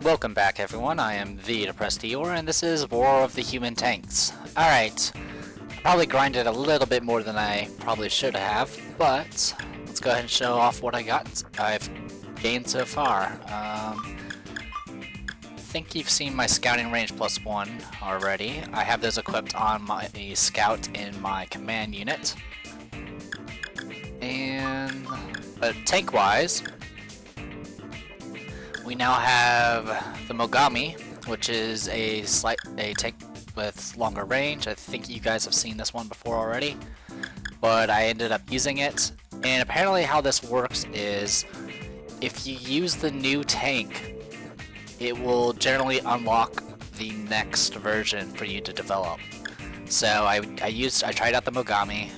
Welcome back everyone, I am the Depressed Eeyore, and this is War of the Human Tanks. Alright, probably grinded a little bit more than I probably should have, but let's go ahead and show off what I've gained so far. I think you've seen my scouting range +1 already. I have those equipped on my scout in my command unit. But tank-wise, we now have the Mogami, which is a tank with longer range. I think you guys have seen this one before already, but I ended up using it. And apparently how this works is, if you use the new tank, it will generally unlock the next version for you to develop. So I tried out the Mogami,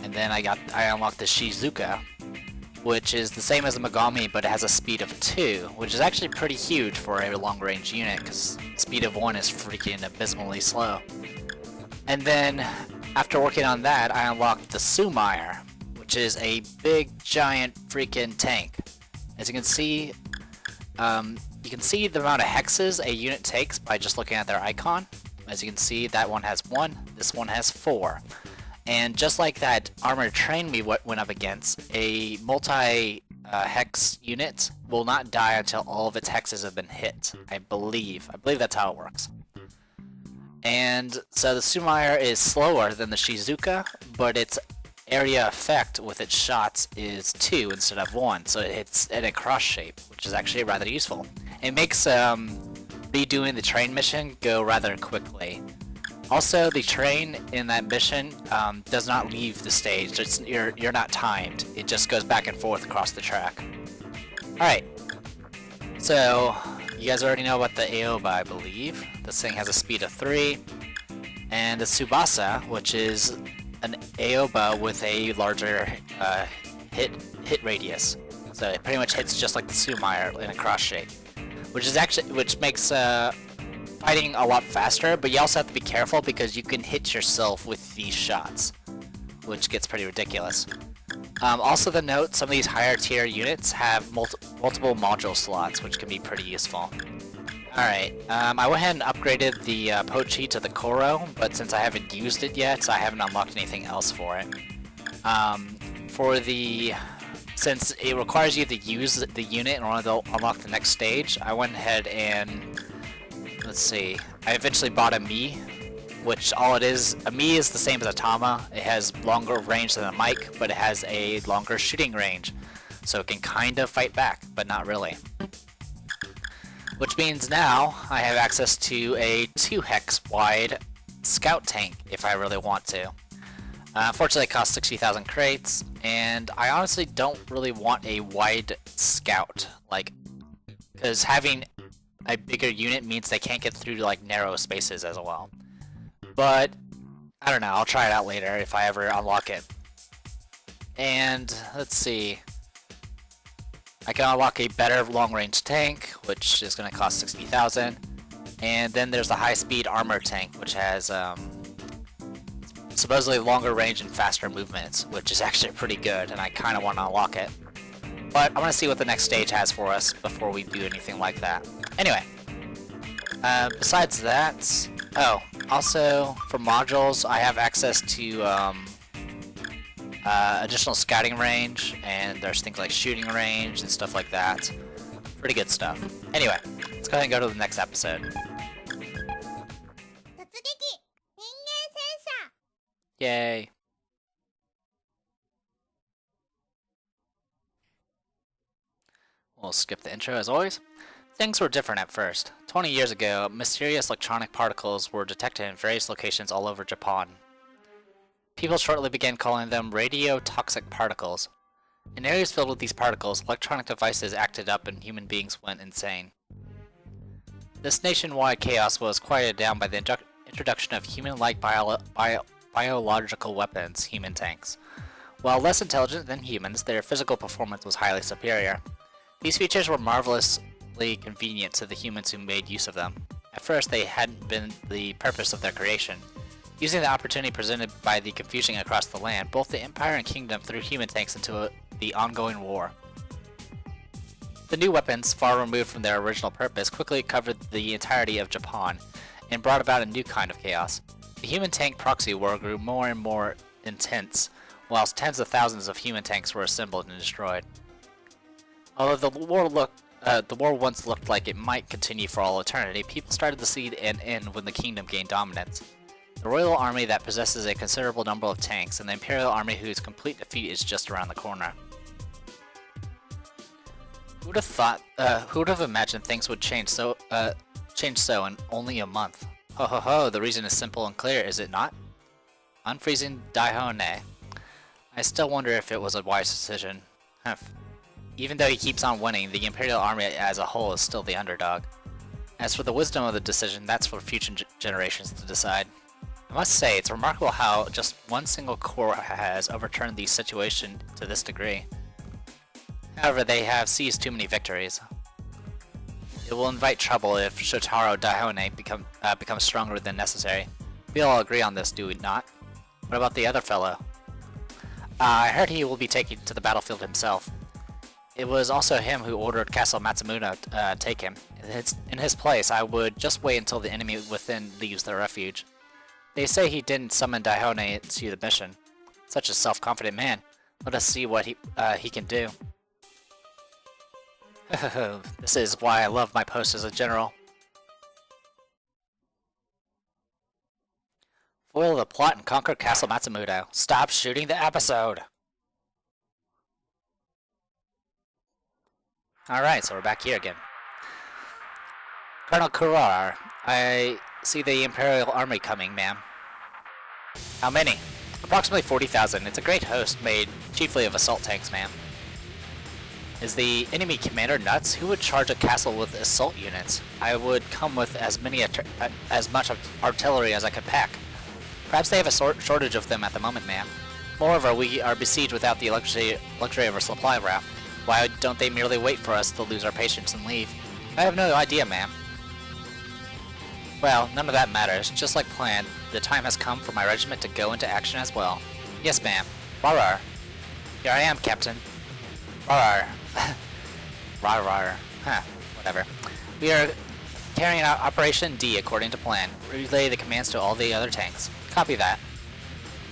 and then I unlocked the Shizuka, which is the same as the Mogami, but it has a speed of 2, which is actually pretty huge for a long-range unit, because speed of 1 is freaking abysmally slow. And then, after working on that, I unlocked the Sumire, which is a big, giant freaking tank. As you can see the amount of hexes a unit takes by just looking at their icon. As you can see, that one has 1, this one has 4. And just like that armored train we went up against, a multi-hex unit will not die until all of its hexes have been hit. I believe that's how it works. And so the Sumire is slower than the Shizuka, but its area effect with its shots is 2 instead of 1, so it hits in a cross shape, which is actually rather useful. It makes redoing the train mission go rather quickly. Also, the train in that mission does not leave the stage. You're not timed. It just goes back and forth across the track. Alright, so you guys already know about the Aoba, I believe. This thing has a speed of 3. And the Tsubasa, which is an Aoba with a larger hit radius. So it pretty much hits just like the Sumire in a cross shape. Which makes fighting a lot faster, but you also have to be careful because you can hit yourself with these shots, which gets pretty ridiculous. Also to note, some of these higher tier units have multiple module slots, which can be pretty useful. Alright, I went ahead and upgraded the Pochi to the Koro, but since I haven't used it yet, I haven't unlocked anything else for it. Since it requires you to use the unit in order to unlock the next stage, I went ahead and let's see, I eventually bought a Mii, which all it is, a Mii is the same as a Tama. It has longer range than a Mike, but it has a longer shooting range. So it can kind of fight back, but not really. Which means now I have access to a 2-hex wide scout tank if I really want to. Unfortunately it costs 60,000 crates, and I honestly don't really want a wide scout, because having a bigger unit means they can't get through like narrow spaces as well. But I don't know, I'll try it out later if I ever unlock it. And let's see, I can unlock a better long-range tank, which is going to cost 60,000. And then there's the high-speed armor tank, which has supposedly longer range and faster movements, which is actually pretty good, and I kind of want to unlock it. But I want to see what the next stage has for us before we do anything like that. Anyway, besides that, also for modules, I have access to additional scouting range, and there's things like shooting range and stuff like that. Pretty good stuff. Anyway, let's go ahead and go to the next episode. Yay. We'll skip the intro as always. Things were different at first. 20 years ago, mysterious electronic particles were detected in various locations all over Japan. People shortly began calling them radiotoxic particles. In areas filled with these particles, electronic devices acted up and human beings went insane. This nationwide chaos was quieted down by the introduction of human-like biological weapons, human tanks. While less intelligent than humans, their physical performance was highly superior. These features were marvelously convenient to the humans who made use of them. At first, they hadn't been the purpose of their creation. Using the opportunity presented by the confusion across the land, both the Empire and Kingdom threw human tanks into the ongoing war. The new weapons, far removed from their original purpose, quickly covered the entirety of Japan, and brought about a new kind of chaos. The human tank proxy war grew more and more intense, whilst tens of thousands of human tanks were assembled and destroyed. Although the war once looked like it might continue for all eternity, people started to see an end when the kingdom gained dominance. The royal army that possesses a considerable number of tanks, and the imperial army whose complete defeat is just around the corner. Who would have thought? Who would have imagined things would change so in only a month? Ho ho ho! The reason is simple and clear, is it not? Unfreezing Daihone. I still wonder if it was a wise decision. Humph. Even though he keeps on winning, the Imperial Army as a whole is still the underdog. As for the wisdom of the decision, that's for future generations to decide. I must say, it's remarkable how just one single corps has overturned the situation to this degree. However, they have seized too many victories. It will invite trouble if Shotaro Daihone becomes stronger than necessary. We all agree on this, do we not? What about the other fellow? I heard he will be taken to the battlefield himself. It was also him who ordered Castle Matamuro take him. In his place, I would just wait until the enemy within leaves their refuge. They say he didn't summon Daihone to the mission. Such a self-confident man. Let us see what he can do. This is why I love my post as a general. Foil the plot and conquer Castle Matamuro. Stop shooting the episode! Alright, so we're back here again. Colonel Kurar, I see the Imperial Army coming, ma'am. How many? Approximately 40,000. It's a great host made chiefly of assault tanks, ma'am. Is the enemy commander nuts? Who would charge a castle with assault units? I would come with as much artillery as I could pack. Perhaps they have a shortage of them at the moment, ma'am. Moreover, we are besieged without the luxury of a supply route. Why don't they merely wait for us to lose our patience and leave? I have no idea, ma'am. Well, none of that matters. Just like planned, the time has come for my regiment to go into action as well. Yes, ma'am. Rar. Here I am, Captain. Rar. Rar. Huh, whatever. We are carrying out Operation D according to plan. Relay the commands to all the other tanks. Copy that.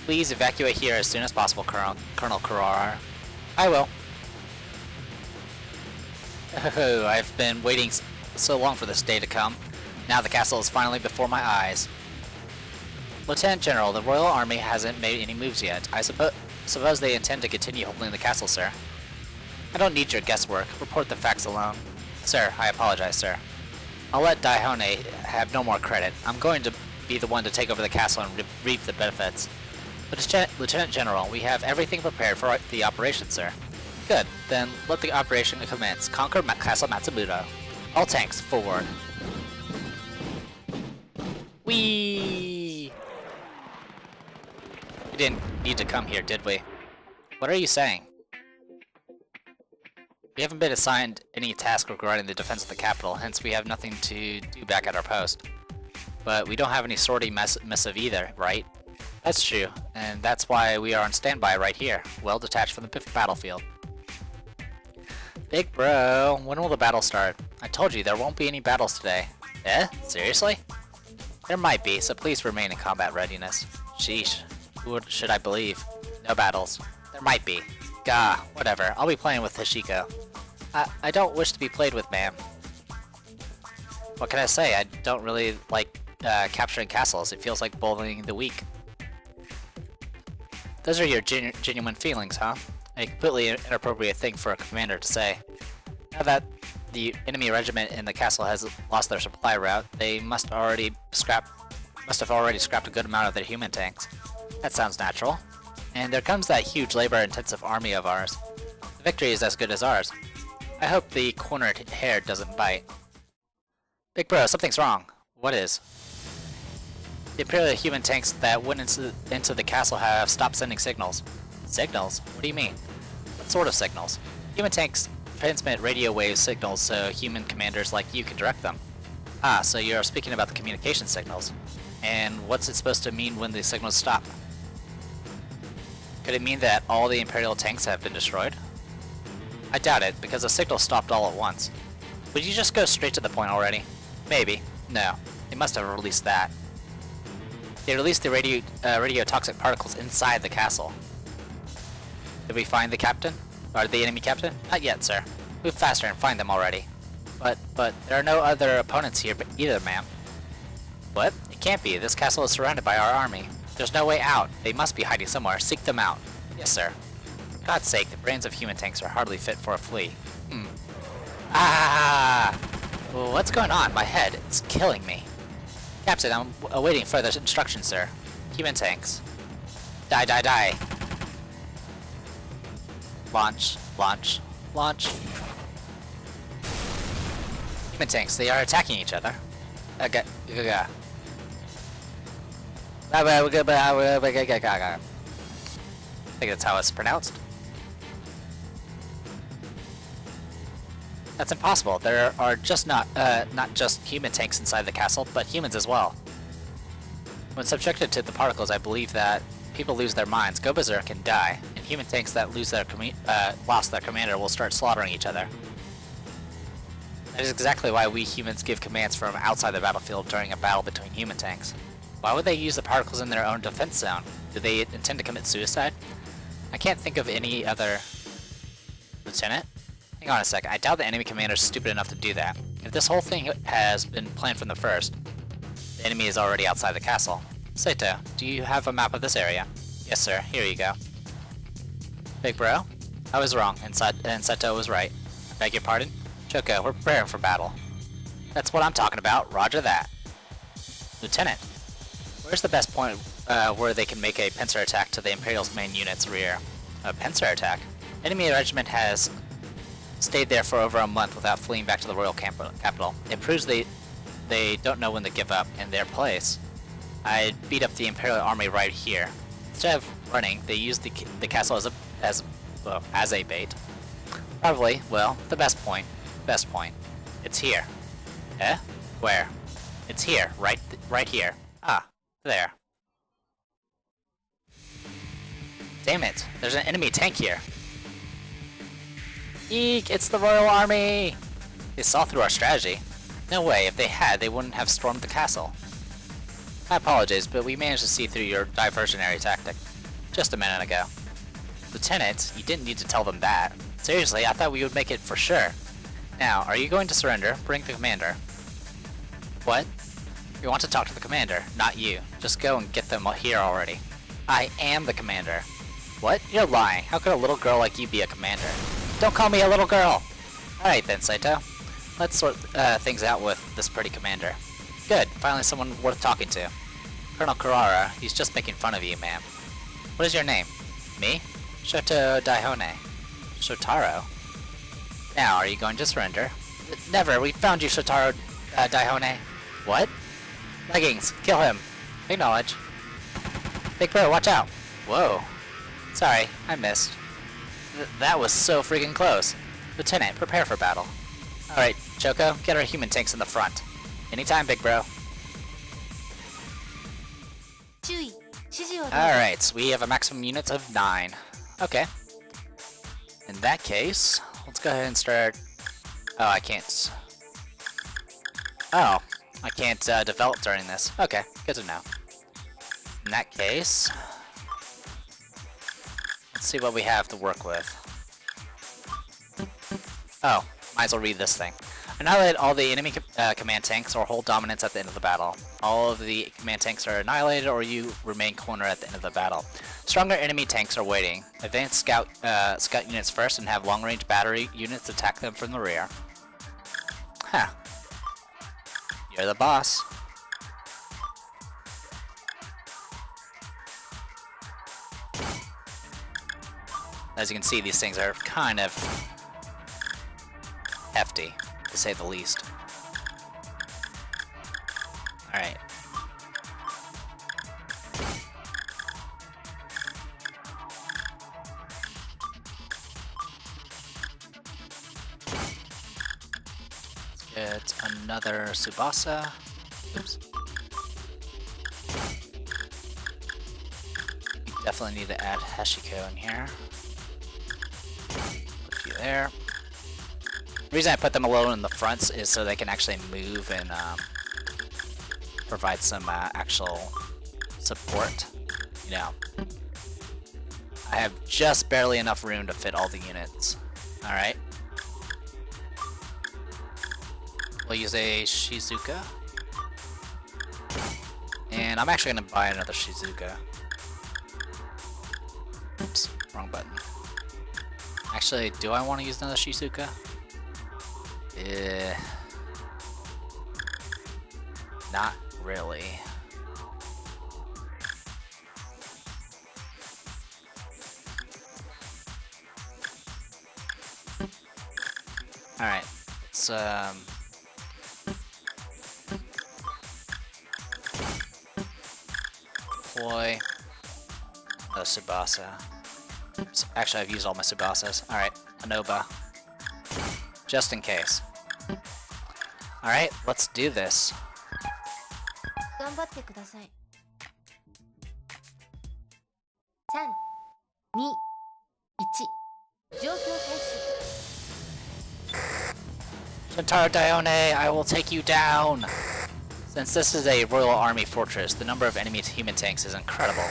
Please evacuate here as soon as possible, Colonel Kurar. I will. Oh, I've been waiting so long for this day to come. Now the castle is finally before my eyes. Lieutenant General, the Royal Army hasn't made any moves yet. I suppose they intend to continue holding the castle, sir. I don't need your guesswork. Report the facts alone. Sir, I apologize, sir. I'll let Daihone have no more credit. I'm going to be the one to take over the castle and reap the benefits. Lieutenant General, we have everything prepared for the operation, sir. Good. Then let the operation commence. Conquer Castle Matamuro. All tanks, forward. Whee! We didn't need to come here, did we? What are you saying? We haven't been assigned any task regarding the defense of the capital, hence we have nothing to do back at our post. But we don't have any sortie missive either, right? That's true, and that's why we are on standby right here, well detached from the battlefield. Big bro, when will the battle start? I told you there won't be any battles today. Eh? Seriously? There might be, so please remain in combat readiness. Sheesh. Who should I believe? No battles. There might be. Gah, whatever. I'll be playing with Hashiko. I don't wish to be played with, ma'am. What can I say? I don't really like capturing castles. It feels like bullying the weak. Those are your genuine feelings, huh? A completely inappropriate thing for a commander to say. Now that the enemy regiment in the castle has lost their supply route, they must have already scrapped a good amount of their human tanks. That sounds natural. And there comes that huge labor-intensive army of ours. The victory is as good as ours. I hope the cornered hair doesn't bite. Big bro, something's wrong. What is? The Imperial human tanks that went into the castle have stopped sending signals. Signals? What do you mean? What sort of signals? Human tanks transmit radio wave signals so human commanders like you can direct them. Ah, so you're speaking about the communication signals. And what's it supposed to mean when the signals stop? Could it mean that all the Imperial tanks have been destroyed? I doubt it, because the signal stopped all at once. Would you just go straight to the point already? Maybe. No. They must have released that. They released the radiotoxic particles inside the castle. Did we find the captain? Or the enemy captain? Not yet, sir. Move faster and find them already. But there are no other opponents here either, ma'am. What? It can't be. This castle is surrounded by our army. There's no way out. They must be hiding somewhere. Seek them out. Yes, sir. For God's sake, the brains of human tanks are hardly fit for a flea. Ah! Well, what's going on? My head is killing me. Captain, I'm awaiting further instructions, sir. Human tanks. Die, die, die. Launch, launch, launch. Human tanks, they are attacking each other. I think that's how it's pronounced. That's impossible. There are just not just human tanks inside the castle, but humans as well. When subjected to the particles, I believe that people lose their minds, go berserk, and die, and human tanks that lose their lost their commander will start slaughtering each other. That is exactly why we humans give commands from outside the battlefield during a battle between human tanks. Why would they use the particles in their own defense zone? Do they intend to commit suicide? I can't think of any other... Lieutenant? Hang on a sec, I doubt the enemy commander is stupid enough to do that. If this whole thing has been planned from the first, the enemy is already outside the castle. Saito, do you have a map of this area? Yes, sir. Here you go. Big bro? I was wrong, and Saito was right. Beg your pardon? Choco, we're preparing for battle. That's what I'm talking about. Roger that. Lieutenant, where's the best point where they can make a pincer attack to the Imperial's main unit's rear? A pincer attack? Enemy regiment has stayed there for over a month without fleeing back to the royal capital. It proves they don't know when to give up. In their place, I'd beat up the Imperial army right here. Instead of running, they used the castle as a bait. Probably, well, the best point. Best point. It's here. Eh? Where? It's here, right here. Ah, there. Damn it! There's an enemy tank here. Eek! It's the Royal Army! They saw through our strategy. No way, if they had, they wouldn't have stormed the castle. I apologize, but we managed to see through your diversionary tactic. Just a minute ago. Lieutenant, you didn't need to tell them that. Seriously, I thought we would make it for sure. Now, are you going to surrender? Bring the commander. What? We want to talk to the commander, not you. Just go and get them here already. I am the commander. What? You're lying. How could a little girl like you be a commander? Don't call me a little girl! Alright then, Saito. Let's sort things out with this pretty commander. Good, finally someone worth talking to. Colonel Carrara, he's just making fun of you, ma'am. What is your name? Me? Shoto Daihone. Shotaro? Now, are you going to surrender? Never, we found you, Shotaro Daihone. What? Leggings, kill him. Acknowledge. Big bro, watch out. Whoa. Sorry, I missed. That was so freaking close. Lieutenant, prepare for battle. Alright, Choco, get our human tanks in the front. Anytime, big bro. Alright, we have a maximum units of 9. Okay. In that case, let's go ahead and start... Oh, I can't... Oh, I can't develop during this. Okay, good to know. In that case... Let's see what we have to work with. Oh, might as well read this thing. Annihilate all the enemy command tanks or hold dominance at the end of the battle. All of the command tanks are annihilated or you remain corner at the end of the battle. Stronger enemy tanks are waiting. Advance scout units first and have long-range battery units attack them from the rear. Huh. You're the boss. As you can see, these things are kind of hefty, to say the least. Alright. Let's get another Tsubasa. Oops. Definitely need to add Hashiko in here. Put you there. The reason I put them alone in the fronts is so they can actually move and provide some actual support. You know, I have just barely enough room to fit all the units. Alright. We'll use a Shizuka. And I'm actually going to buy another Shizuka. Oops, wrong button. Actually, do I want to use another Shizuka? Not really. Alright, let's deploy a Tsubasa. Oops, actually, I've used all my Tsubasas. Alright, Anoba. Just in case. Alright, let's do this. 頑張ってください。3、2、1、状況開始。 Shintaro Dione, I will take you down! Since this is a Royal Army fortress, the number of enemy human tanks is incredible.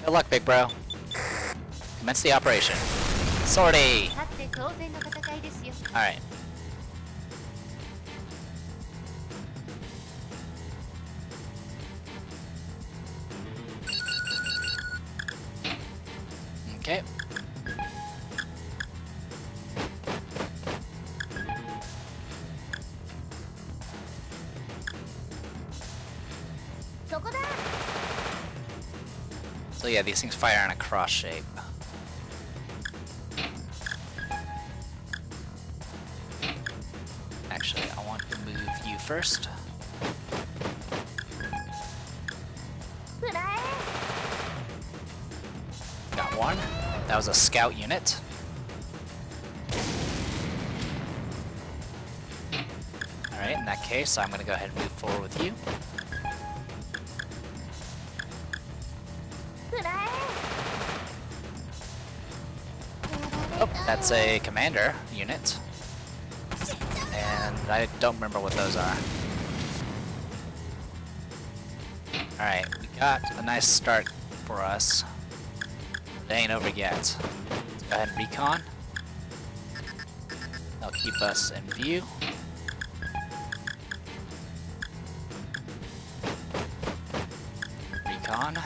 Good luck, big bro. Commence the operation. Sortie! 勝って当然の戦いですよ。 Alright. Okay. So yeah, these things fire in a cross shape. Actually, I want to move you first. Got one. That was a scout unit. Alright, in that case, I'm gonna go ahead and move forward with you. Oh, that's a commander unit. And I don't remember what those are. Alright, we got a nice start for us. It ain't over yet. Let's go ahead and recon. They'll keep us in view. Recon.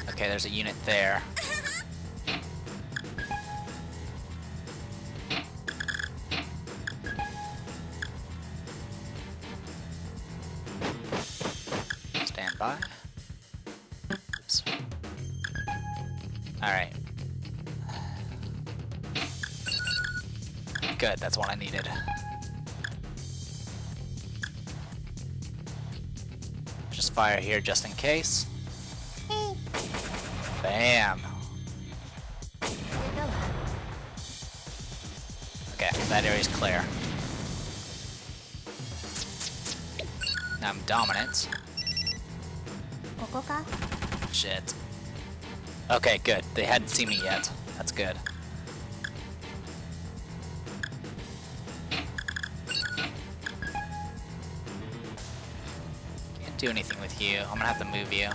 Okay, there's a unit there. Stand by. Oops. Alright. Good, that's what I needed. Just fire here just in case. Bam! Okay, that area's clear. Now I'm dominant. ここか? Shit. Okay, good. They hadn't seen me yet. That's good. Can't do anything with you. I'm gonna have to move you.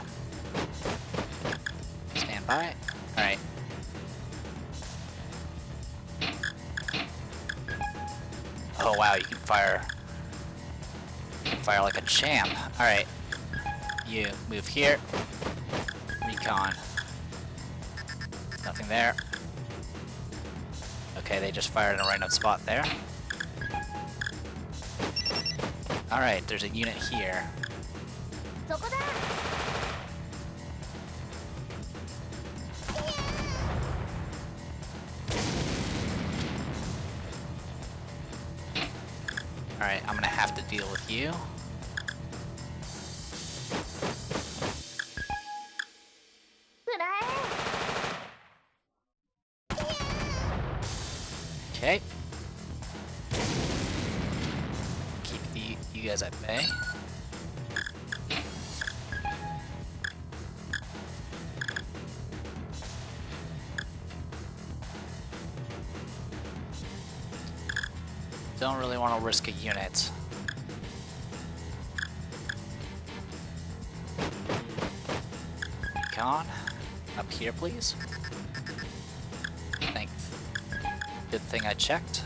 Stand by. Alright. Oh wow, you can fire. You can fire like a champ. Alright. You move here. Recon. Nothing there. Okay, they just fired in a random spot there. Alright, there's a unit here. そこだ! Alright, I'm gonna have to deal with you. Okay. Keep you guys at bay. don't really want to risk a unit. Recon, up here please. Good thing I checked.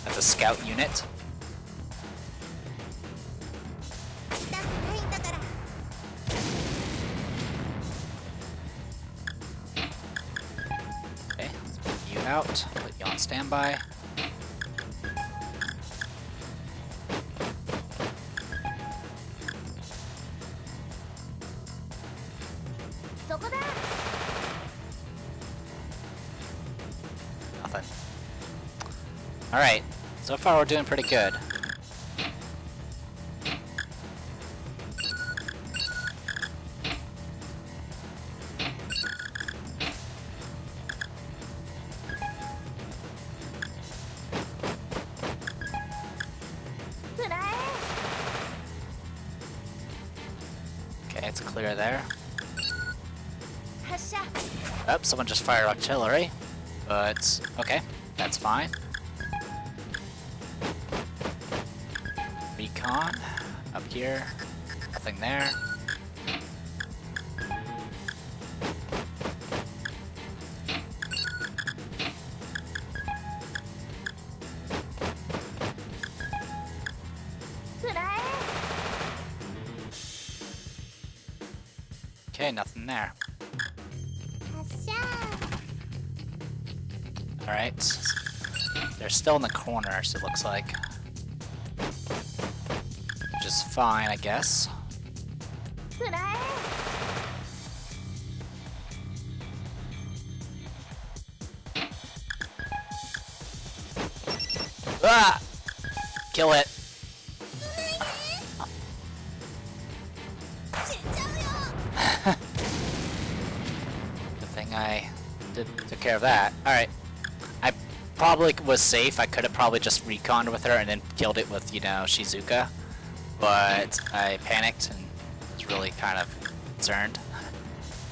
That's a scout unit. Okay, let's put you out. Put you on standby. Nothing. Alright, so far we're doing pretty good. Okay, it's clear there. Oh, someone just fired artillery. But, okay, that's fine. Recon, up here, nothing there. Okay, nothing there. Alright. They're still in the corners, it looks like. Which is fine, I guess. Ah! Kill it. Good thing I took care of that. Alright. I probably was safe. I could have probably just reconned with her and then killed it with, you know, Shizuka. But I panicked and was really kind of concerned.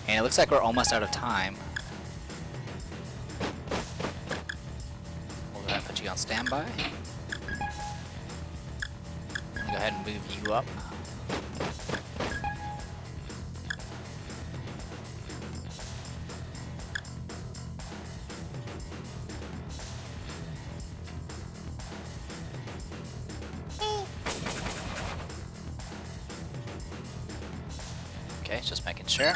And it looks like we're almost out of time. We'll go ahead and put you on standby. I'll go ahead and move you up. Okay, just making sure.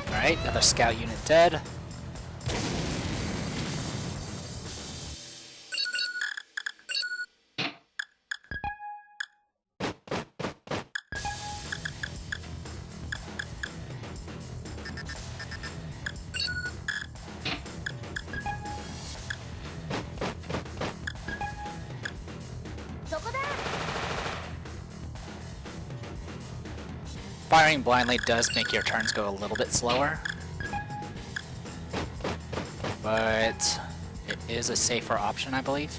Alright, another scout unit dead. Firing blindly does make your turns go a little bit slower, but it is a safer option, I believe.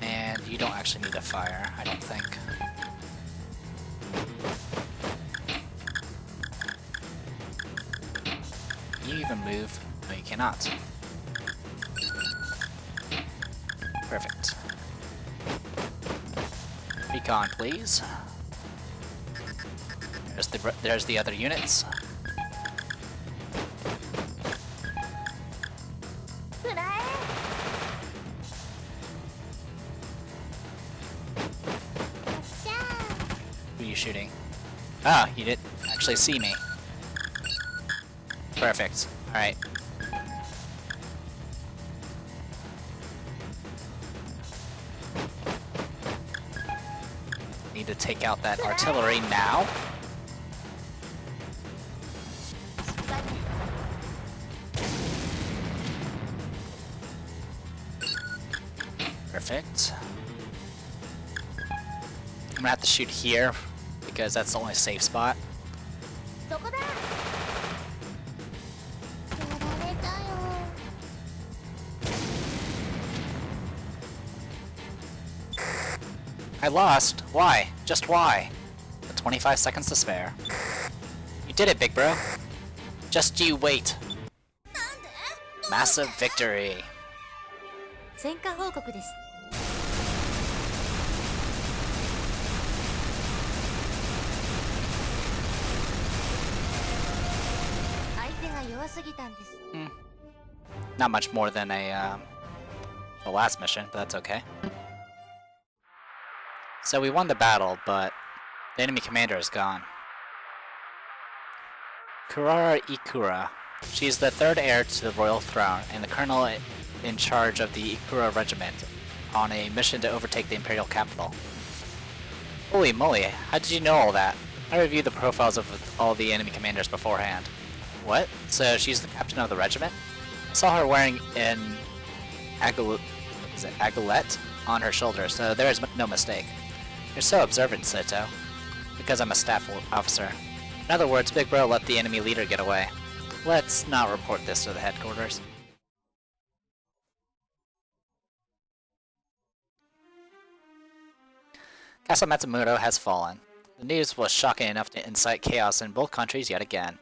And you don't actually need to fire, I don't think. Can you even move? No, you cannot. Perfect. Recon, please. There's the other units. Who are you shooting? Ah, you didn't actually see me. Perfect. Alright. Need to take out that artillery now. Perfect. I'm gonna have to shoot here because that's the only safe spot. I lost. Why? Just why? That's 25 seconds to spare. You did it, big bro. Just you wait. Massive victory. 戦果報告です。相手が弱すぎたんです。Not much more than the last mission, but that's okay. So we won the battle, but the enemy commander is gone. Kurara Ikura. She's the third heir to the royal throne and the colonel in charge of the Ikura regiment on a mission to overtake the imperial capital. Holy moly, how did you know all that? I reviewed the profiles of all the enemy commanders beforehand. What? So she's the captain of the regiment? I saw her wearing an agulette on her shoulder, so there is no mistake. You're so observant, Sato. Because I'm a staff officer. In other words, Big Bro let the enemy leader get away. Let's not report this to the headquarters. Castle Matamuro has fallen. The news was shocking enough to incite chaos in both countries yet again.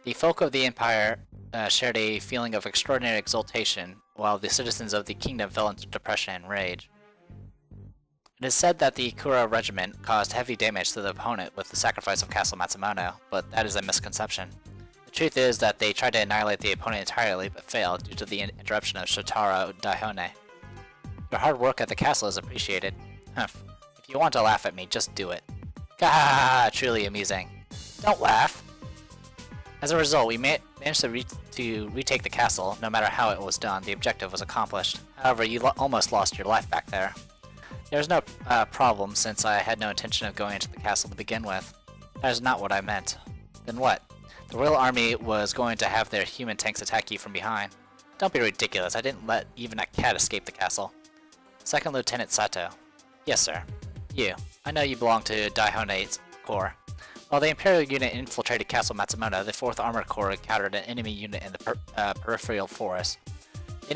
The folk of the Empire shared a feeling of extraordinary exultation, while the citizens of the kingdom fell into depression and rage. It is said that the Kura regiment caused heavy damage to the opponent with the sacrifice of Castle Matsumoto, but that is a misconception. The truth is that they tried to annihilate the opponent entirely, but failed due to the interruption of Shotaro Daihone. Your hard work at the castle is appreciated. Humph. If you want to laugh at me, just do it. Gah! Truly amusing. Don't laugh! As a result, we managed to retake the castle. No matter how it was done, the objective was accomplished. However, you almost lost your life back there. There was no problem, since I had no intention of going into the castle to begin with. That is not what I meant. Then what? The royal army was going to have their human tanks attack you from behind. Don't be ridiculous, I didn't let even a cat escape the castle. Second Lieutenant Sato. Yes, sir. You. I know you belong to Daihone's corps. While the Imperial unit infiltrated Castle Matsumoto, the 4th Armored Corps encountered an enemy unit in the peripheral forest. The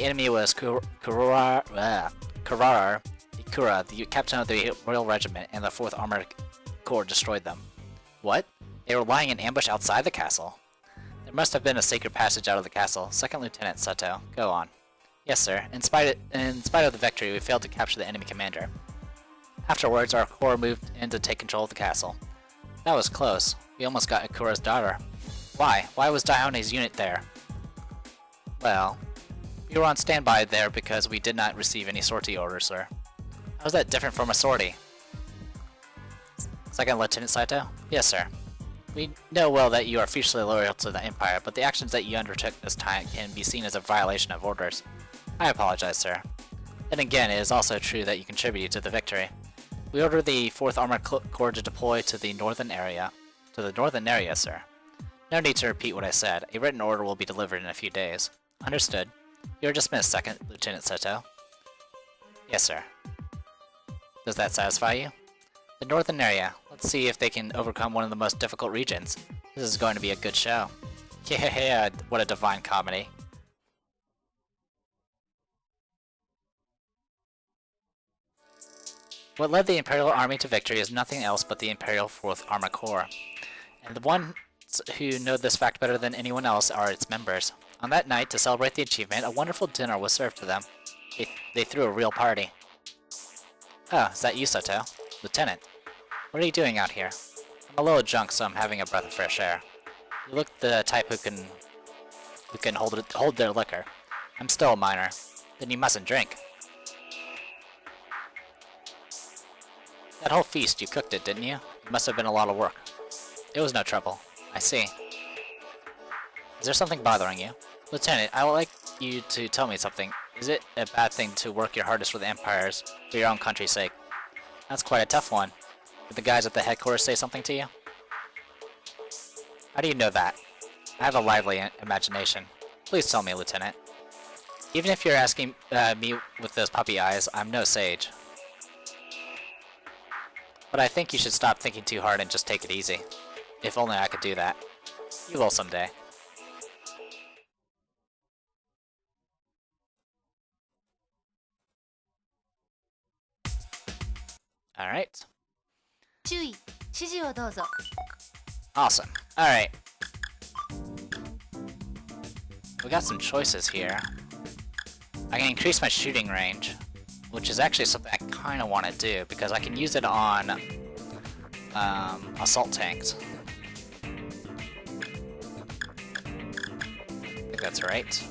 enemy was Kurara Ikura, the captain of the Royal Regiment, and the 4th Armored Corps destroyed them. What? They were lying in ambush outside the castle. There must have been a secret passage out of the castle. Second Lieutenant Sato, go on. Yes, sir. In spite of the victory, we failed to capture the enemy commander. Afterwards, our corps moved in to take control of the castle. That was close. We almost got Ikura's daughter. Why? Why was Daihone's unit there? Well, we were on standby there because we did not receive any sortie orders, sir. How is that different from a sortie? Second Lieutenant Saito? Yes, sir. We know well that you are fiercely loyal to the Empire, but the actions that you undertook this time can be seen as a violation of orders. I apologize, sir. Then again, it is also true that you contributed to the victory. We ordered the 4th Armored Corps to deploy to the northern area. To the northern area, sir. No need to repeat what I said. A written order will be delivered in a few days. Understood. You are dismissed, Second Lieutenant Sato. Yes, sir. Does that satisfy you? The northern area. Let's see if they can overcome one of the most difficult regions. This is going to be a good show. Yeah, what a divine comedy. What led the Imperial Army to victory is nothing else but the Imperial 4th Armored Corps. And the ones who know this fact better than anyone else are its members. On that night, to celebrate the achievement, a wonderful dinner was served to them. They threw a real party. Oh, is that you, Sato? Lieutenant. What are you doing out here? I'm a little drunk, so I'm having a breath of fresh air. You look the type who can hold their liquor. I'm still a minor. Then you mustn't drink. That whole feast, you cooked it, didn't you? It must have been a lot of work. It was no trouble. I see. Is there something bothering you? Lieutenant, I would like you to tell me something. Is it a bad thing to work your hardest for the empires for your own country's sake? That's quite a tough one. Did the guys at the headquarters say something to you? How do you know that? I have a lively imagination. Please tell me, Lieutenant. Even if you're asking me with those puppy eyes, I'm no sage. But I think you should stop thinking too hard and just take it easy. If only I could do that. You will someday. Alright. 注意、指示をどうぞ。 Awesome. Alright. We got some choices here. I can increase my shooting range, which is actually something I kind of want to do because I can use it on assault tanks. I think that's right.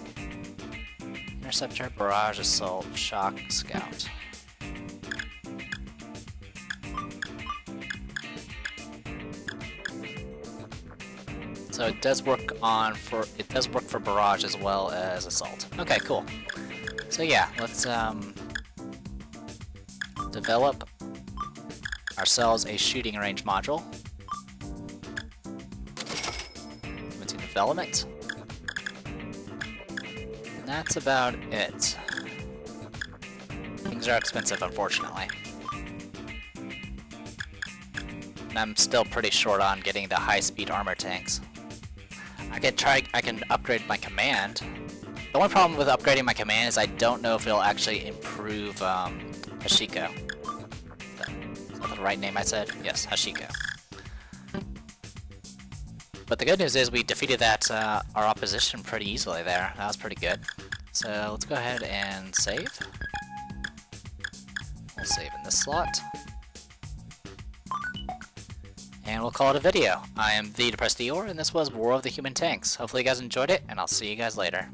Interceptor, barrage, assault, shock, scout. So it does work for barrage as well as assault. Okay, cool. So yeah, let's develop ourselves a shooting range module. Into development. And that's about it. Things are expensive, unfortunately. And I'm still pretty short on getting the high-speed armor tanks. I can upgrade my command. The only problem with upgrading my command is I don't know if it'll actually improve Hashiko. Is that the right name I said? Yes, Hashiko. But the good news is we defeated that our opposition pretty easily there. That was pretty good. So let's go ahead and save. We'll save in this slot. And we'll call it a video. I am the Depressed Eeyore, and this was War of the Human Tanks. Hopefully you guys enjoyed it, and I'll see you guys later.